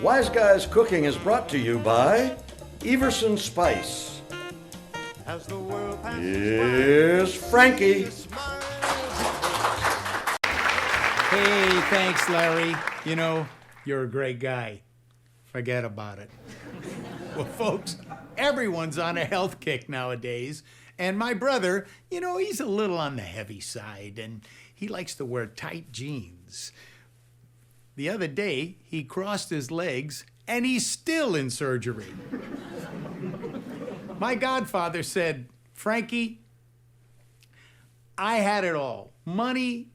Wise Guys Cooking is brought to you by Everson Spice. Here's Frankie. Hey, thanks, Larry. You know, you're a great guy. Forget about it. Well, folks, everyone's on a health kick nowadays. And my brother, you know, he's a little on the heavy side, and he likes to wear tight jeans. The other day, he crossed his legs, and he's still in surgery. My godfather said, Frankie, I had it all. Money,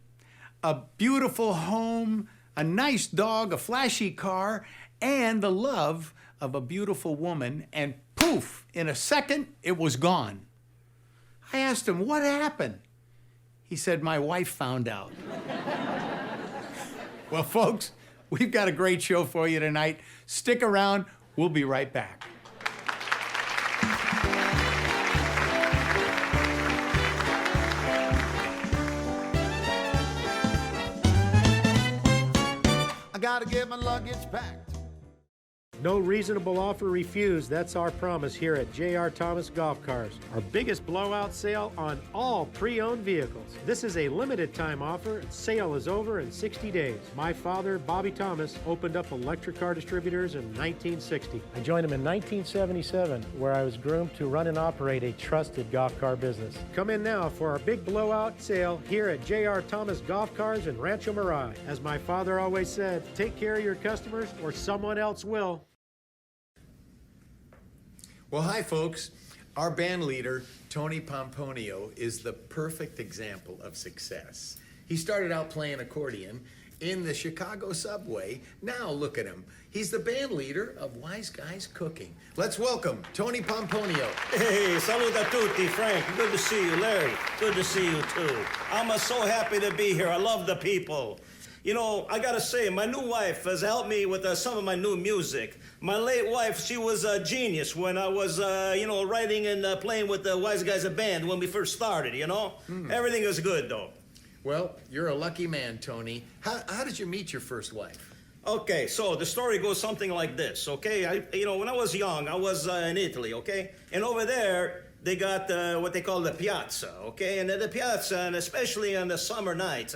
a beautiful home, a nice dog, a flashy car, and the love of a beautiful woman, and poof, in a second, it was gone. I asked him, what happened? He said, my wife found out. Well, folks, we've got a great show for you tonight. Stick around. We'll be right back. I gotta get my luggage packed. No reasonable offer refused. That's our promise here at J.R. Thomas Golf Cars. Our biggest blowout sale on all pre-owned vehicles. This is a limited time offer. Sale is over in 60 days. My father, Bobby Thomas, opened up electric car distributors in 1960. I joined him in 1977, where I was groomed to run and operate a trusted golf car business. Come in now for our big blowout sale here at J.R. Thomas Golf Cars in Rancho Mirage. As my father always said, take care of your customers or someone else will. Well, hi, folks. Our band leader, Tony Pomponio, is the perfect example of success. He started out playing accordion in the Chicago subway. Now look at him. He's the band leader of Wise Guys Cooking. Let's welcome Tony Pomponio. Hey, salute a tutti, Frank. Good to see you, Larry. Good to see you, too. I'm so happy to be here. I love the people. You know, I gotta say, my new wife has helped me with some of my new music. My late wife, she was a genius when I was, writing and playing with the Wise Guys band when we first started, you know? Everything was good, though. Well, you're a lucky man, Tony. How did you meet your first wife? Okay, so the story goes something like this, okay? When I was young, I was in Italy, okay? And over there, they got what they call the piazza, okay? And at the piazza, and especially on the summer nights,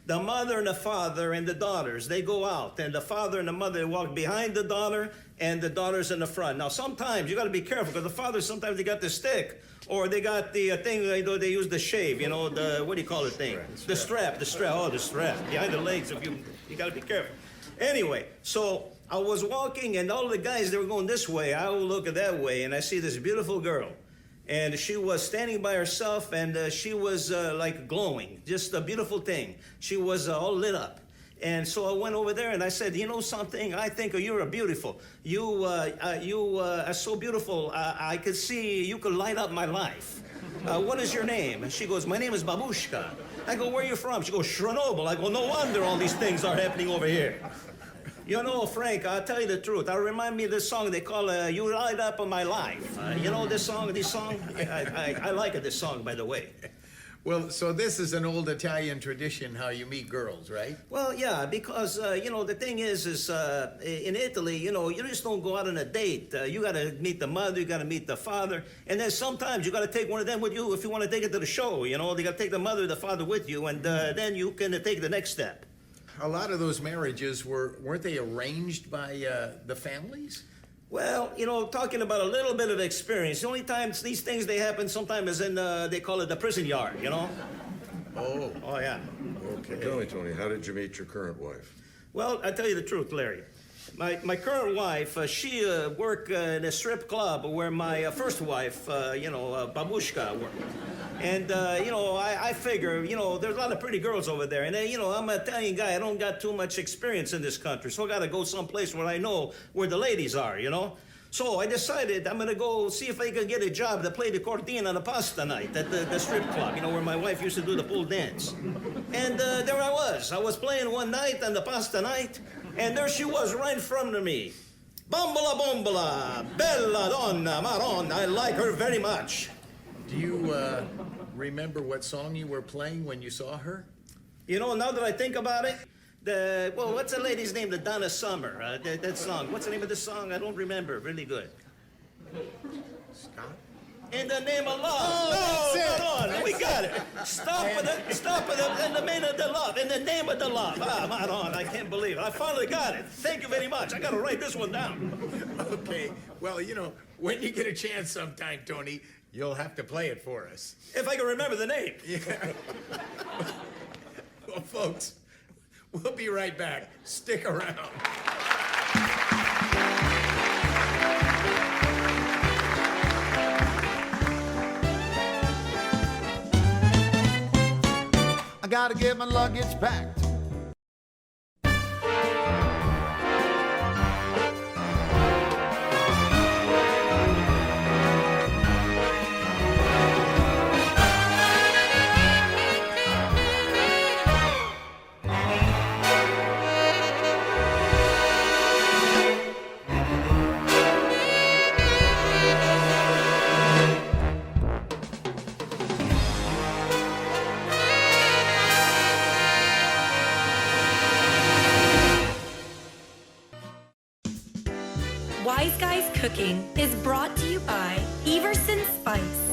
the mother and the father and the daughters, they go out. And the father and the mother walk behind the daughter, and the daughter's in the front. Now, sometimes you got to be careful, because the father, sometimes they got the stick, or they got the thing, they use the shave, what do you call it thing? The strap, the strap, behind the legs. You got to be careful. Anyway, so I was walking, and all the guys, they were going this way. I would look that way, and I see this beautiful girl. And she was standing by herself, and she was like glowing, just a beautiful thing. She was all lit up. And so I went over there and I said, you know something? I think you're beautiful. You are so beautiful. I could see you could light up my life. What is your name? And she goes, my name is Babushka. I go, where are you from? She goes, Chernobyl. I go, no wonder all these things are happening over here. You know, Frank, I'll tell you the truth. That remind me of this song they call You Light Up on My Life. You know this song? I like it, this song, by the way. Well, so this is an old Italian tradition, how you meet girls, right? Well, yeah, because, the thing is in Italy, you just don't go out on a date. You got to meet the mother, you got to meet the father, and then sometimes you got to take one of them with you if you want to take it to the show, They got to take the mother or the father with you, and then you can take the next step. A lot of those marriages weren't they arranged by the families? Well, talking about a little bit of experience, the only times these things they happen sometimes is in they call it the prison yard, Oh, yeah. Okay. Tony, how did you meet your current wife? Well, I tell you the truth, Larry. My current wife, she worked in a strip club where my first wife, Babushka, worked. And, I figure, there's a lot of pretty girls over there. And, I'm an Italian guy. I don't got too much experience in this country. So I got to go someplace where I know where the ladies are, So I decided I'm going to go see if I can get a job to play the cortina on the pasta night at the strip club, where my wife used to do the pool dance. And there I was. I was playing one night on the pasta night, and there she was right in front of me. Bombola, bombola, bella donna, maronna. I like her very much. Do you remember what song you were playing when you saw her? Now that I think about it, What's the lady's name? The Donna Summer. That song. What's the name of the song? I don't remember. Really good. Scott? In the name of love. Oh, that's it. Hold on. We got it. Stop with the, in the name of the love. In the name of the love. Hold on. I can't believe it. I finally got it. Thank you very much. I got to write this one down. Okay, well, you know, when you get a chance sometime, Tony, you'll have to play it for us. If I can remember the name. Yeah. Well, folks, we'll be right back. Stick around. I gotta get my luggage packed. Wise Guys Cooking is brought to you by Everson Spice.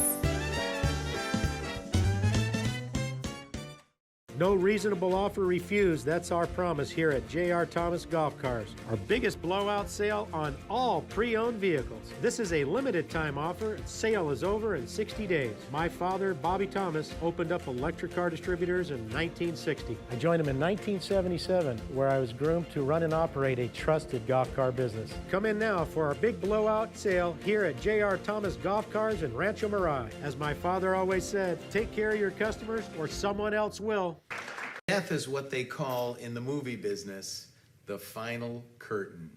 No reasonable offer refused. That's our promise here at J.R. Thomas Golf Cars. Our biggest blowout sale on all pre-owned vehicles. This is a limited time offer. Sale is over in 60 days. My father, Bobby Thomas, opened up electric car distributors in 1960. I joined him in 1977, where I was groomed to run and operate a trusted golf car business. Come in now for our big blowout sale here at J.R. Thomas Golf Cars in Rancho Mirage. As my father always said, take care of your customers or someone else will. Death is what they call in the movie business the final curtain.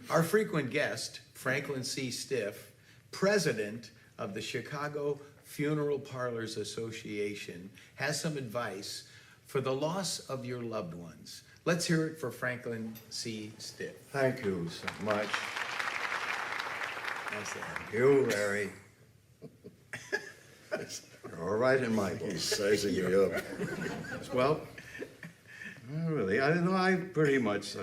Our frequent guest, Franklin C. Stiff, president of the Chicago Funeral Parlors Association, has some advice for the loss of your loved ones. Let's hear it for Franklin C. Stiff. Thank you so much. How's that? Thank you, Larry. You're all right in my book. He's sizing you up. Well, really, I don't know. I pretty much,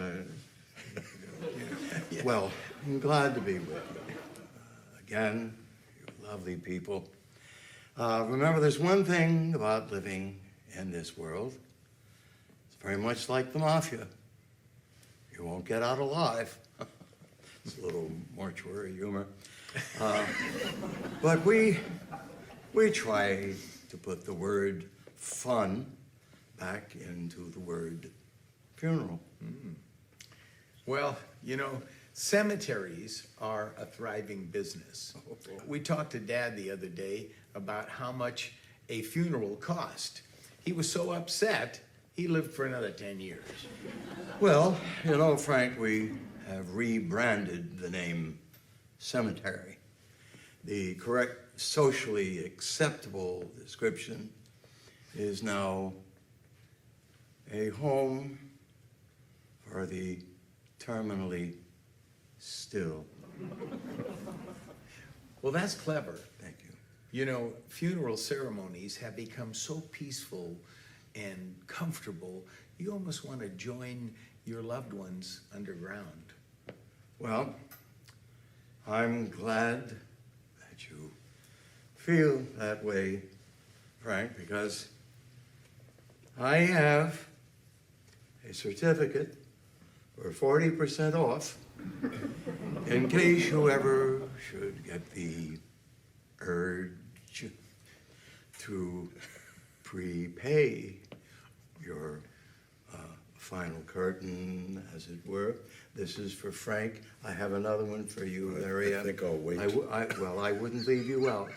well, I'm glad to be with you. Again, you lovely people. Remember, there's one thing about living in this world. It's very much like the mafia. You won't get out alive. It's a little mortuary humor. But we try to put the word fun back into the word funeral. Well, you know, cemeteries are a thriving business. We talked to Dad the other day about how much a funeral cost. He was so upset, he lived for another 10 years. Well, you know, Frank, we have rebranded the name cemetery. The correct socially acceptable description is now a home for the terminally still. Well, that's clever. Thank you. You know, funeral ceremonies have become so peaceful and comfortable, you almost want to join your loved ones underground. Well, I'm glad that you feel that way, Frank, because I have a certificate for 40% off in case you ever should get the urge to prepay your final curtain, as it were. This is for Frank. I have another one for you, Larry. I think I'll wait. Well, I wouldn't leave you out.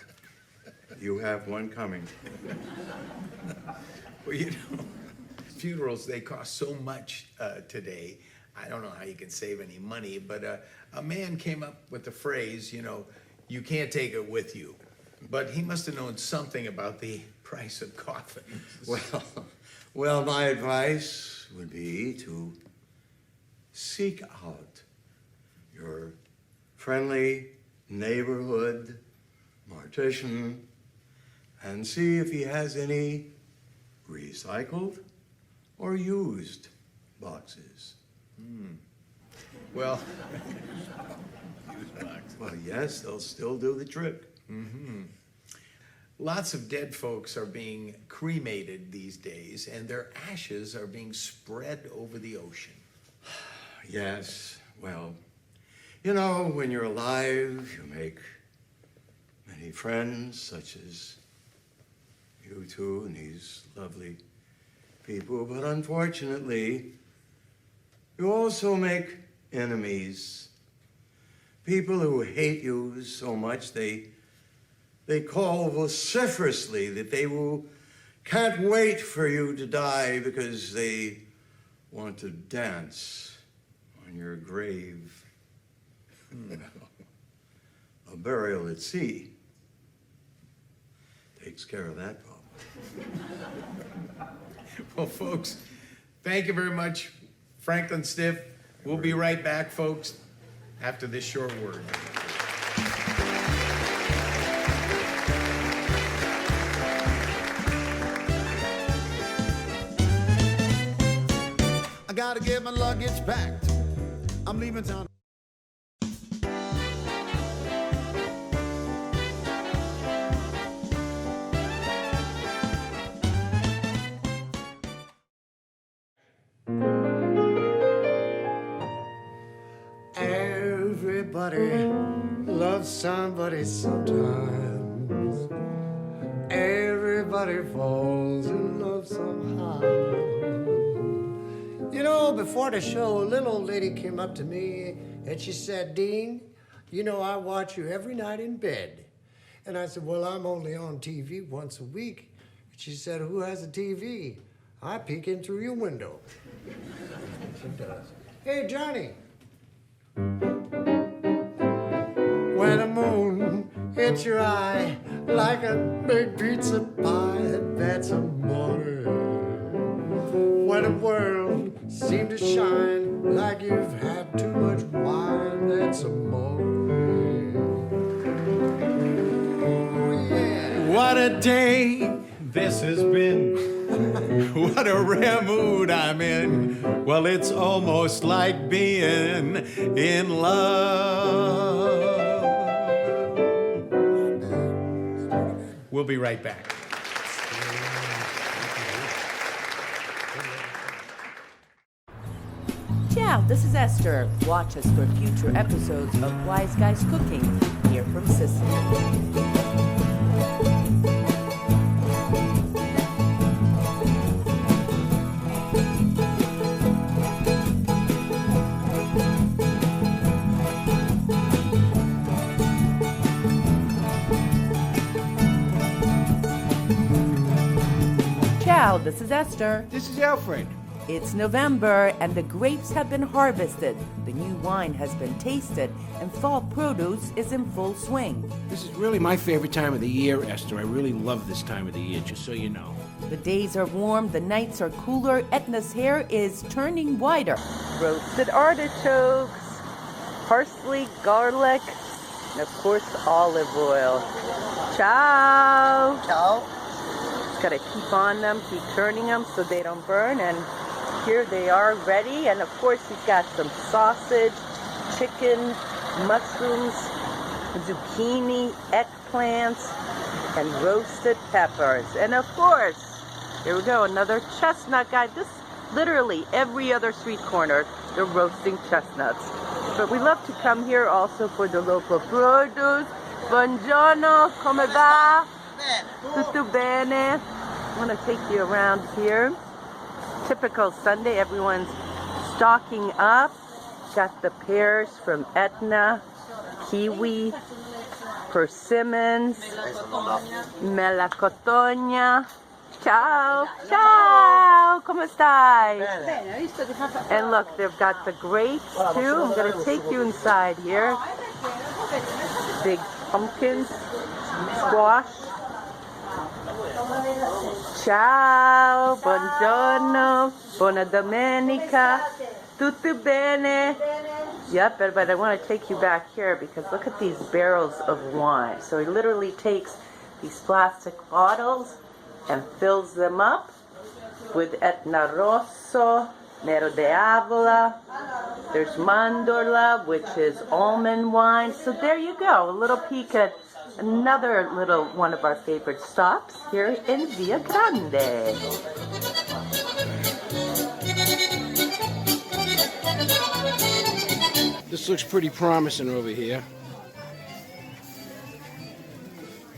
You have one coming. Well, you know, funerals, they cost so much today. I don't know how you can save any money, but a man came up with the phrase, you know, you can't take it with you. But he must have known something about the price of coffins. Well, my advice would be to seek out your friendly neighborhood mortician and see if he has any recycled or used boxes. Well, Well, yes, they'll still do the trick. lots of dead folks are being cremated these days, and their ashes are being spread over the ocean. Yes, well, you know, when you're alive, you make many friends, such as you two and these lovely people, but unfortunately, you also make enemies. People who hate you so much they call vociferously that can't wait for you to die because they want to dance on your grave. A burial at sea takes care of that problem. Well, folks, thank you very much, Franklin Stiff. We'll be right back, folks, after this short word. I gotta get my luggage packed. I'm leaving town. Everybody loves somebody sometimes. Everybody falls in love somehow. You know, before the show, a little old lady came up to me and she said, "Dean, you know, I watch you every night in bed." And I said, "Well, I'm only on TV once a week." She said, "Who has a TV? I peek in through your window." She does. "Hey, Johnny. When the moon hits your eye like a big pizza pie, that's a morning. When the world seems to shine like you've had too much wine, that's a morning. Oh, yeah. What a day this has been. What a rare mood I'm in. Well, it's almost like being in love. We'll be right back. Ciao, this is Esther. Watch us for future episodes of Wise Guys Cooking here from Sicily. Ciao, this is Esther. This is Alfred. It's November and the grapes have been harvested, the new wine has been tasted, and fall produce is in full swing. This is really my favorite time of the year, Esther. I really love this time of the year, just so you know. The days are warm, the nights are cooler, Etna's hair is turning whiter. Roasted artichokes, parsley, garlic, and of course olive oil. Ciao! Ciao! Just gotta keep on them, keep turning them so they don't burn, and here they are ready. And of course you've got some sausage, chicken, mushrooms, zucchini, eggplants, and roasted peppers. And of course, here we go, another chestnut guy. This literally every other street corner, they're roasting chestnuts. But we love to come here also for the local produce. Buongiorno, come va? Tutto bene. I'm gonna take you around here. Typical Sunday, everyone's stocking up. Got the pears from Etna, kiwi, persimmons, melocotona. Ciao, ciao, come stai? And look, they've got the grapes too. I'm gonna take you inside here. Big pumpkins, squash. Ciao, buongiorno, buona domenica, tutto bene? Yep, but I want to take you back here because look at these barrels of wine. So he literally takes these plastic bottles and fills them up with Etna Rosso, Nero de Avola. There's Mandorla, which is almond wine. So there you go, a little peek at another little one of our favorite stops here in Via Grande. This looks pretty promising over here.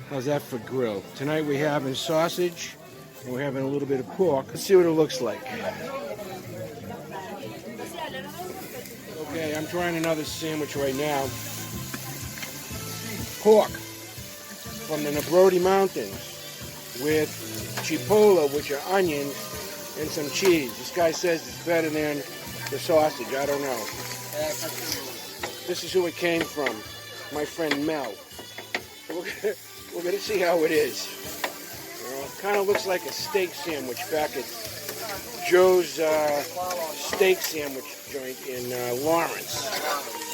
How's that for grill? Tonight we're having sausage and we're having a little bit of pork. Let's see what it looks like. Okay, I'm trying another sandwich right now. Pork from the Nebrodi Mountains with chipotle, which are onions, and some cheese. This guy says it's better than the sausage. I don't know. This is who it came from, my friend Mel. We're gonna see how it is. You know, it kind of looks like a steak sandwich back at Joe's steak sandwich joint in Lawrence.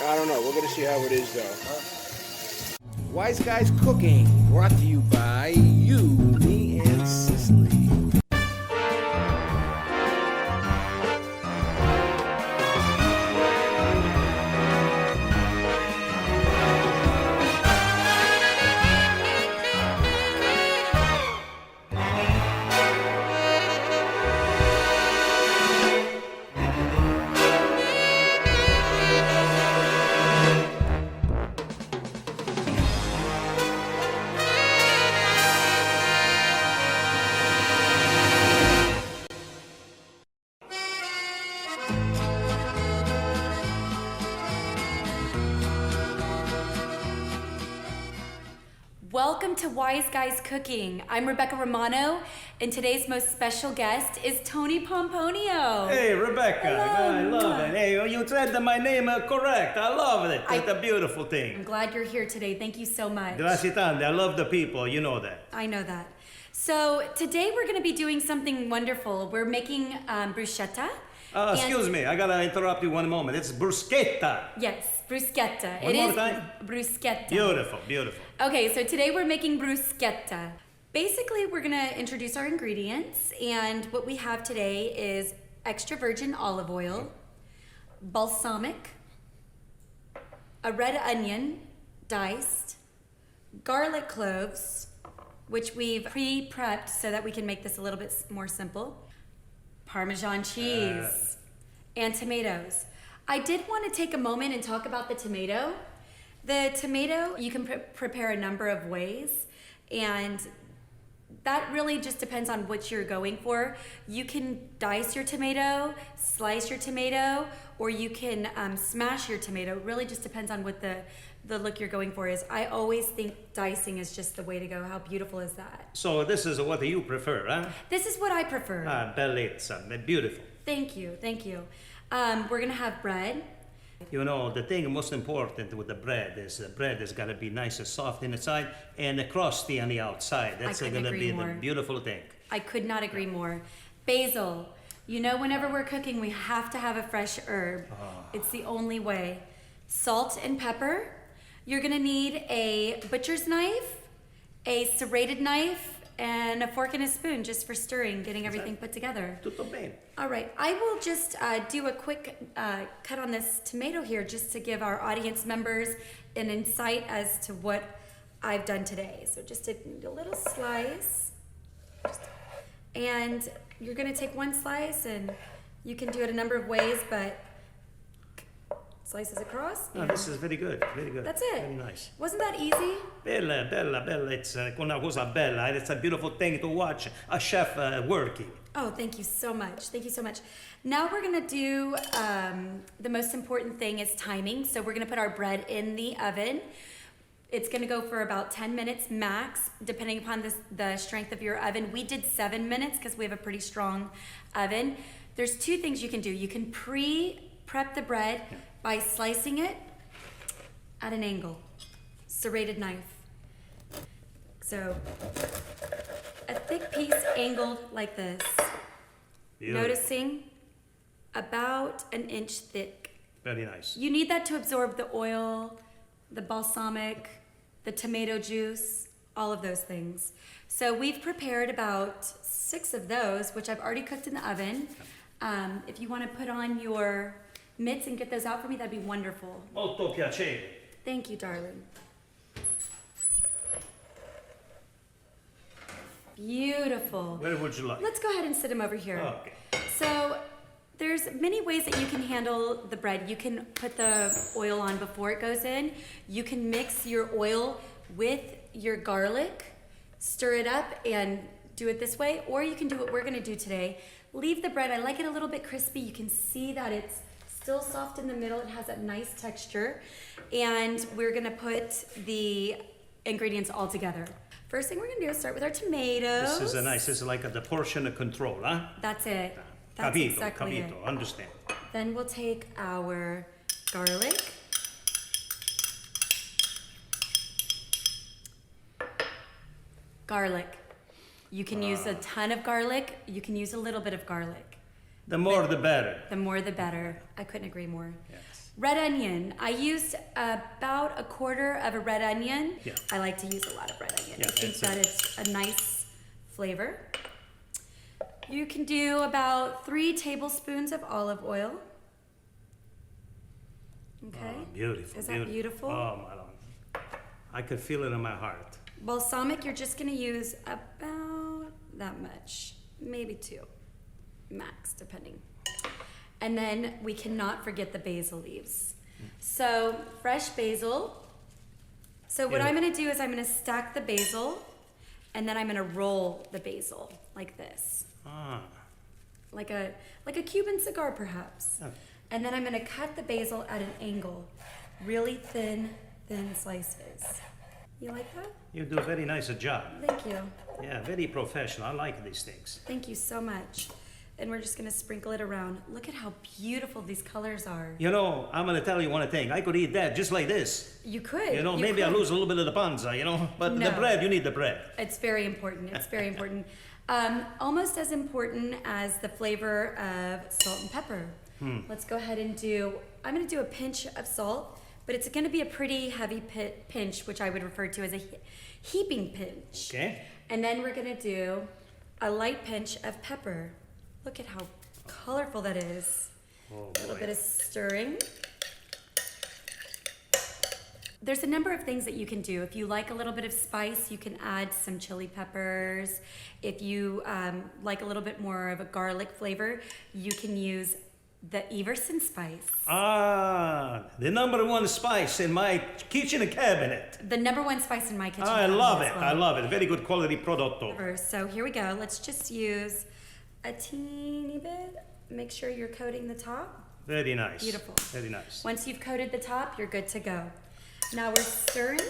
I don't know. We're gonna see how it is though. Wise Guys Cooking, brought to you by you, me, and Cicely. Welcome to Wise Guys Cooking. I'm Rebecca Romano, and today's most special guest is Tony Pomponio. Hey, Rebecca. Hello. I love it. Hey, you said my name correct. I love it. It's a beautiful I'm thing. glad you're here today. Thank you so much. Grazie tante. I love the people. You know that. I know that. So today we're going to be doing something wonderful. We're making bruschetta. Excuse me. I gotta interrupt you one moment. It's bruschetta. Yes, bruschetta. One more time. Bruschetta. Beautiful, beautiful. Okay, so today we're making bruschetta. Basically, we're gonna introduce our ingredients, and what we have today is extra virgin olive oil, balsamic, a red onion, diced, garlic cloves, which we've pre-prepped so that we can make this a little bit more simple, Parmesan cheese, and tomatoes. I did want to take a moment and talk about the tomato. The tomato, you can prepare a number of ways, and that really just depends on what you're going for. You can dice your tomato, slice your tomato, or you can smash your tomato. It really just depends on what the look you're going for is. I always think dicing is just the way to go. How beautiful is that? So this is what you prefer, huh? This is what I prefer. Bellezza. Beautiful. Thank you, thank you. We're gonna have bread. You know, the thing most important with the bread is the bread has got to be nice and soft inside and crusty on the outside. That's couldn't going to agree be more. the beautiful thing. I could not agree more. Basil. You know, whenever we're cooking, we have to have a fresh herb. It's the only way. Salt and pepper. You're gonna need a butcher's knife, a serrated knife, and a fork and a spoon just for stirring, getting everything put together. Tutto bene. All right, I will just do a quick cut on this tomato here just to give our audience members an insight as to what I've done today. So just a little slice. And you're gonna take one slice, and you can do it a number of ways, but slices across. No, this is very good, very good. That's it. Very nice. Wasn't that easy? Bella, bella, bella. It's una cosa bella. It's a beautiful thing to watch a chef working. Oh, thank you so much. Thank you so much. Now we're gonna do, the most important thing is timing. So we're gonna put our bread in the oven. It's gonna go for about 10 minutes max, depending upon the strength of your oven. We did 7 minutes because we have a pretty strong oven. There's two things you can do. You can pre-prep the bread by slicing it at an angle, serrated knife. So a thick piece angled like this, Beautiful. noticing about an inch thick. Very nice. You need that to absorb the oil, the balsamic, the tomato juice, all of those things. So we've prepared about 6 of those, which I've already cooked in the oven. If you want to put on your mitts and get those out for me, that'd be wonderful. Molto piacere. Thank you, darling. Beautiful. Where would you like? Let's go ahead and sit him over here. Okay. So there's many ways that you can handle the bread. You can put the oil on before it goes in. You can mix your oil with your garlic, stir it up and do it this way, or you can do what we're gonna do today. Leave the bread, I like it a little bit crispy. You can see that it's still soft in the middle. It has a nice texture. And we're gonna put the ingredients all together. First thing we're gonna do is start with our tomatoes. This is like the portion of control, huh? That's it. That's Capito, exactly capito, it. understand. Then we'll take our garlic. Garlic. You can use a ton of garlic. You can use a little bit of garlic. The more the better. The more the better. I couldn't agree more. Yes. Red onion. I used about a quarter of a red onion. Yeah. I like to use a lot of red onion. Yeah, I think it's that it's a nice flavor. You can do about 3 tablespoons of olive oil. Okay. Oh, beautiful. Is that beautiful? Oh, my Lord. I could feel it in my heart. Balsamic, you're just gonna use about that much, maybe 2, max, depending. And then we cannot forget the basil leaves. So fresh basil. So what Yeah. I'm gonna do is I'm gonna stack the basil, and then I'm gonna roll the basil like this, Ah, like a Cuban cigar perhaps. Okay. And then I'm gonna cut the basil at an angle, really thin slices. You like that? you do a very nice job. Thank you. Yeah, very professional. I like these things. Thank you so much. And we're just gonna sprinkle it around. Look at how beautiful these colors are. You know, I'm gonna tell you one thing. I could eat that just like this. You could. You know, maybe I could. lose a little bit of the panza, you know, but No. the bread, you need the bread. It's very important. It's very important. Almost as important as the flavor of salt and pepper. Let's go ahead and I'm gonna do a pinch of salt, but it's gonna be a pretty heavy pinch, which I would refer to as a heaping pinch. Okay? And then we're gonna do a light pinch of pepper. Look at how colorful that is. Oh, A little boy. bit of stirring. There's a number of things that you can do. If you like a little bit of spice, you can add some chili peppers. If you like a little bit more of a garlic flavor, you can use the Everson spice. Ah, the number 1 spice in my kitchen cabinet. The number 1 spice in my kitchen. I cabinet love as it. well. I love it. Very good quality prodotto. So here we go. Let's just use a teeny bit. Make sure you're coating the top. Very nice. Beautiful. Very nice. Once you've coated the top, you're good to go. Now we're stirring.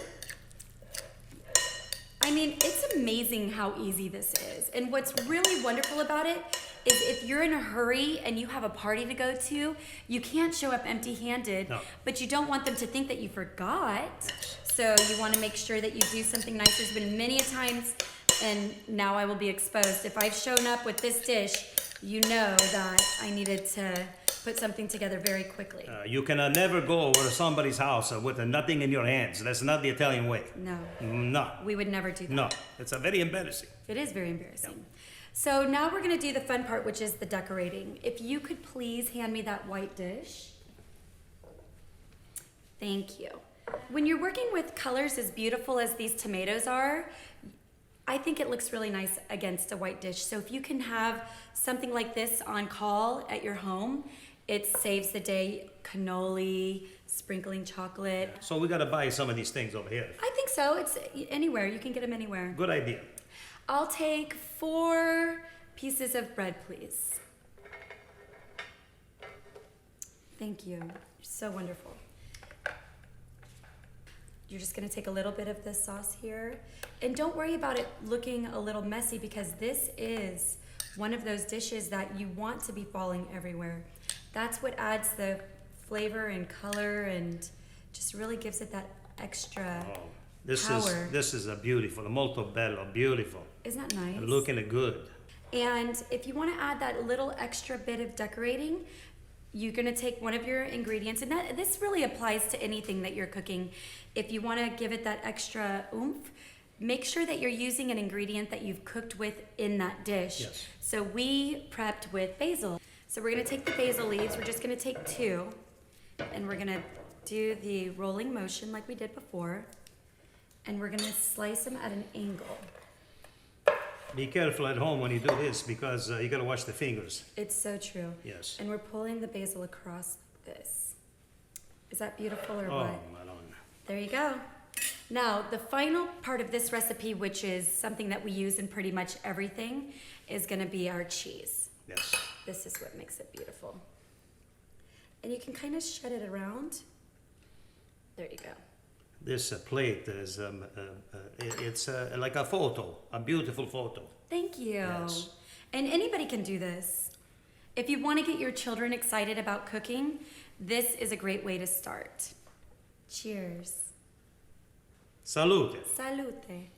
I mean, it's amazing how easy this is. And what's really wonderful about it is if you're in a hurry and you have a party to go to, you can't show up empty-handed, No. but you don't want them to think that you forgot. So you want to make sure that you do something nice. There's been many a times, and now I will be exposed. If I've shown up with this dish, you know that I needed to put something together very quickly. You can never go over to somebody's house with nothing in your hands. That's not the Italian way. No, No. we would never do that. No. It's a very embarrassing. It is very embarrassing. So now we're gonna do the fun part, which is the decorating. If you could please hand me that white dish. Thank you. When you're working with colors as beautiful as these tomatoes are, I think it looks really nice against a white dish. So if you can have something like this on call at your home, it saves the day. Cannoli, sprinkling chocolate. So we gotta buy some of these things over here. I think so. It's anywhere. You can get them anywhere. Good idea. I'll take 4 pieces of bread, please. Thank you. You're so wonderful. You're just gonna take a little bit of this sauce here. And don't worry about it looking a little messy, because this is one of those dishes that you want to be falling everywhere. That's what adds the flavor and color and just really gives it that extra power. This is a beautiful, molto bello, beautiful. Isn't that nice? And looking good. And if you want to add that little extra bit of decorating, you're going to take one of your ingredients, and this really applies to anything that you're cooking. If you want to give it that extra oomph, make sure that you're using an ingredient that you've cooked with in that dish. Yes. So we prepped with basil. So we're gonna take the basil leaves, we're just gonna take 2, and we're gonna do the rolling motion like we did before, and we're gonna slice them at an angle. Be careful at home when you do this because you gotta watch the fingers. It's so true. Yes. And we're pulling the basil across this. Is that beautiful or Oh, what? Madonna. There you go. Now, the final part of this recipe, which is something that we use in pretty much everything, is gonna be our cheese. Yes. This is what makes it beautiful. And you can kind of shed it around. There you go. This plate is, it's like a photo, a beautiful photo. Thank you. Yes. And anybody can do this. If you want to get your children excited about cooking, this is a great way to start. Cheers. Salute. Salute.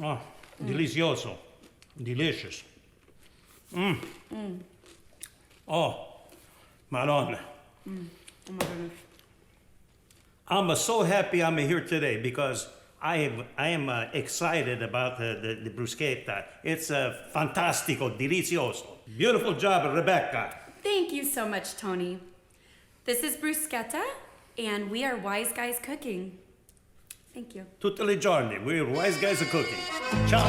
Oh, delicioso. Delicious. Oh, Madonna. Oh my goodness. I'm so happy I'm here today because I am excited about the bruschetta. It's fantastico, delicioso. Beautiful job, Rebecca. Thank you so much, Tony. This is bruschetta, and we are Wise Guys Cooking. Thank you. Tutte le giorni, we're Wise Guys of Cooking. Ciao.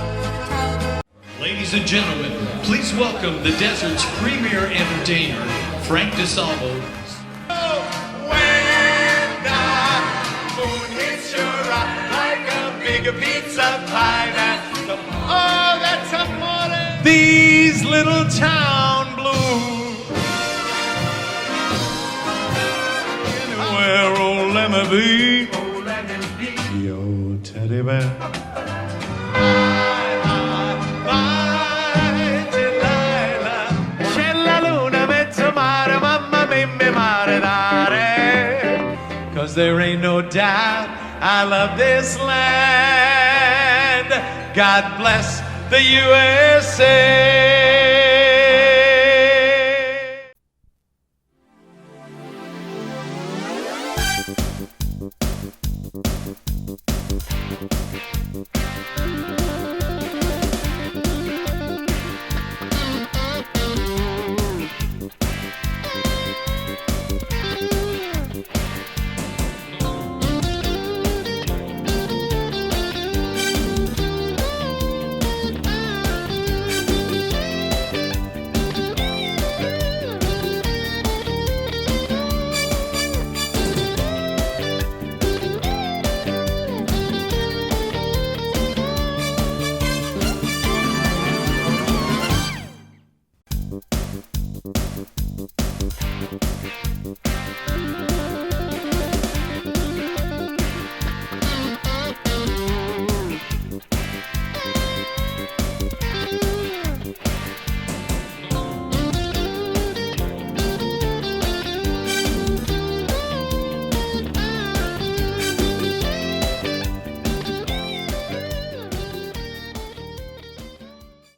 Ciao. Ladies and gentlemen, please welcome the desert's premier entertainer, Frank DeSalvo. When the moon hits your eye like a big pizza pie, that's amore. These little town blues. Anywhere, old Lemmy B. Yo, teddy bear. Cause there ain't no doubt I love this land. God bless the USA.